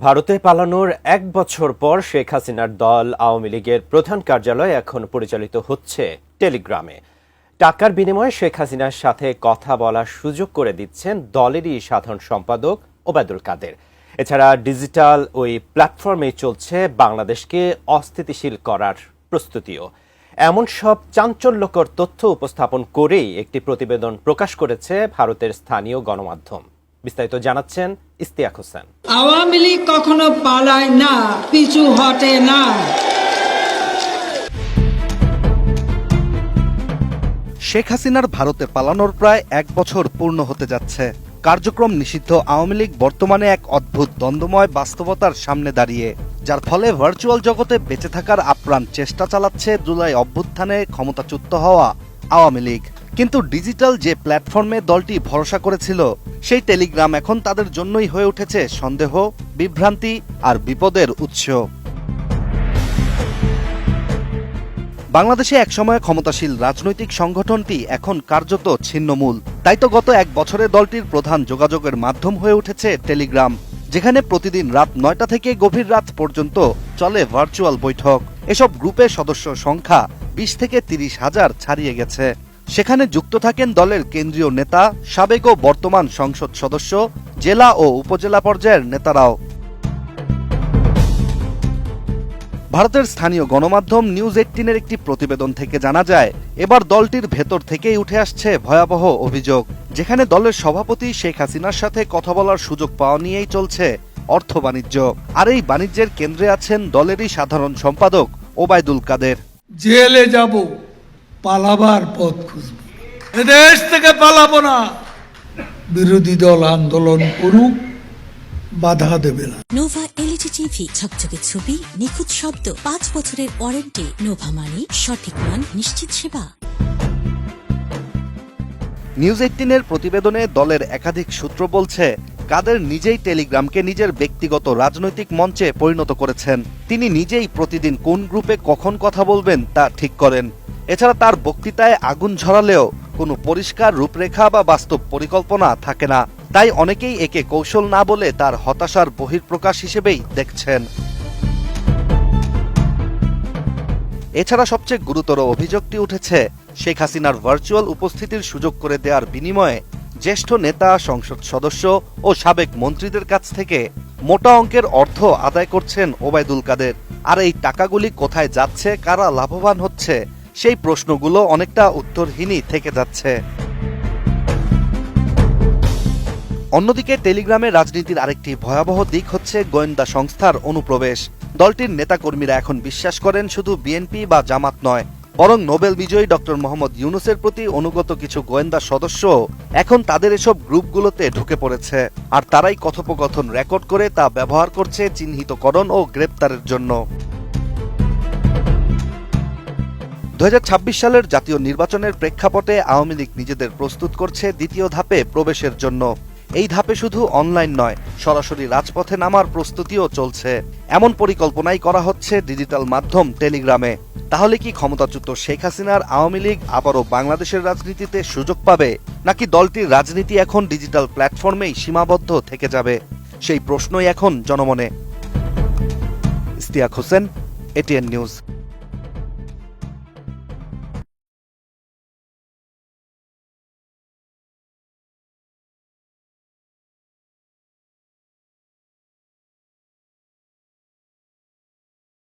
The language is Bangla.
ভারতে পালানোর এক বছর পর শেখ হাসিনার দল আওয়ামী লীগের প্রধান কার্যালয় এখন পরিচালিত হচ্ছে টেলিগ্রামে। টাকার বিনিময়ে শেখ হাসিনার সাথে কথা বলার সুযোগ করে দিচ্ছেন দলেরই সাধারণ সম্পাদক ওবায়দুল কাদের। এছাড়া ডিজিটাল ওই প্ল্যাটফর্মে চলছে বাংলাদেশকে অস্থিতিশীল করার প্রস্তুতিও। এমন সব চাঞ্চল্যকর তথ্য উপস্থাপন করেই একটি প্রতিবেদন প্রকাশ করেছে ভারতের স্থানীয় গণমাধ্যম। বিস্তারিত জানাচ্ছেন ইস্তিয়াক হোসেন। আওয়ামী লীগ কখনো পালায় না, পিছু হটে না। শেখ হাসিনার ভারতে পালানোর প্রায় এক বছর পূর্ণ হতে যাচ্ছে। কার্যক্রম নিষিদ্ধ আওয়ামী লীগ বর্তমানে এক অদ্ভুত দ্বন্দ্বময় বাস্তবতার সামনে দাঁড়িয়ে, যার ফলে ভার্চুয়াল জগতে বেঁচে থাকার আপ্রাণ চেষ্টা চালাচ্ছে জুলাই অভ্যুত্থানে ক্ষমতাচ্যুত হওয়া আওয়ামী লীগ। কিন্তু ডিজিটাল যে প্ল্যাটফর্মে দলটি ভরসা করেছিল, সেই টেলিগ্রাম এখন তাদের জন্যই হয়ে উঠেছে সন্দেহ, বিভ্রান্তি আর বিপদের উৎস। বাংলাদেশে একসময় ক্ষমতাশীল রাজনৈতিক সংগঠনটি এখন কার্যত ছিন্নমূল। তাই তো গত এক বছরে দলটির প্রধান যোগাযোগের মাধ্যম হয়ে উঠেছে টেলিগ্রাম, যেখানে প্রতিদিন রাত ৯টা থেকে গভীর রাত পর্যন্ত চলে ভার্চুয়াল বৈঠক। এসব গ্রুপের সদস্য সংখ্যা ২০ থেকে ৩০ হাজার ছাড়িয়ে গেছে। সেখানে যুক্ত থাকেন দলের কেন্দ্রীয় নেতা, সাবেক ও বর্তমান সংসদ সদস্য, জেলা ও উপজেলা পর্যায়ের নেতারাও। ভারতের স্থানীয় গণমাধ্যম নিউজ ১৮-এর একটি প্রতিবেদন থেকে জানা যায়, এবার দলটির ভেতর থেকেই উঠে আসছে ভয়াবহ অভিযোগ, যেখানে দলের সভাপতি শেখ হাসিনার সাথে কথা বলার সুযোগ পাওয়া নিয়েই চলছে অর্থ বাণিজ্য। আর এই বাণিজ্যের কেন্দ্রে আছেন দলেরই সাধারণ সম্পাদক ওবায়দুল কাদের। জেলে যাব, পালাবার পথ খুঁজব, এদেশ থেকে পালাবো না। বিরোধী দল আন্দোলন করুক, বাধা দেবে না। নোভা এলইডি টিভি, ঝকঝকে ছবি, নিখুঁত শব্দ, ৫ বছরের ওয়ারেন্টি। নোভা মানে সঠিক মান, নিশ্চিত সেবা। নিউজ ১৮-এর প্রতিবেদনে দলের একাধিক সূত্র বলছে, কাদের নিজেই টেলিগ্রামকে নিজের ব্যক্তিগত রাজনৈতিক মঞ্চে পরিণত করেছেন। তিনি নিজেই প্রতিদিন কোন গ্রুপে কখন কথা বলবেন তা ঠিক করেন। এছাড়া তার বক্তৃতায় আগুন ঝরালেও কোনো পরিষ্কার রূপরেখা বা বাস্তব পরিকল্পনা থাকে না। তাই অনেকেই একে কৌশল না বলে তার হতাশার বহিঃপ্রকাশ হিসেবেই দেখছেন। এছাড়া সবচেয়ে গুরুতর অভিযোগটি উঠেছে শেখ হাসিনার ভার্চুয়াল উপস্থিতির সুযোগ করে দেওয়ার বিনিময়ে জ্যেষ্ঠ নেতা, সংসদ সদস্য ও সাবেক মন্ত্রীদের কাছ থেকে মোটা অঙ্কের অর্থ আদায় করছেন ওবায়দুল কাদের। আর এই টাকাগুলি কোথায় যাচ্ছে, কারা লাভবান হচ্ছে, সেই প্রশ্নগুলো অনেকটা উত্তরহীনই থেকে যাচ্ছে। অন্যদিকে টেলিগ্রামে রাজনীতির আরেকটি ভয়াবহ দিক হচ্ছে গোয়েন্দা সংস্থার অনুপ্রবেশ। দলটির নেতাকর্মীরা এখন বিশ্বাস করেন শুধু বিএনপি বা জামাত নয়, বরং নোবেল বিজয়ী ডক্টর মোহাম্মদ ইউনূসের প্রতি অনুগত কিছু গোয়েন্দা সদস্য এখন তাদের এসব গ্রুপগুলোতে ঢুকে পড়েছে। আর তারাই কথোপকথন রেকর্ড করে তা ব্যবহার করছে চিহ্নিতকরণ ও গ্রেপ্তারের জন্য। ২০২৬ সালের জাতীয় নির্বাচনের প্রেক্ষাপটে আওয়ামী লীগ নিজেদের প্রস্তুত করছে দ্বিতীয় ধাপে প্রবেশের জন্য। এই ধাপে শুধু অনলাইন নয়, সরাসরি রাজপথে নামার প্রস্তুতিও চলছে। এমন পরিকল্পনাই করা হচ্ছে ডিজিটাল মাধ্যম টেলিগ্রামে। তাহলে কি ক্ষমতাচ্যুত শেখ হাসিনার আওয়ামী লীগ আবারও বাংলাদেশের রাজনীতিতে সুযোগ পাবে, নাকি দলটির রাজনীতি এখন ডিজিটাল প্ল্যাটফর্মেই সীমাবদ্ধ থেকে যাবে? সেই প্রশ্নই এখন জনমনে। Istiaq Hossain, ATN news.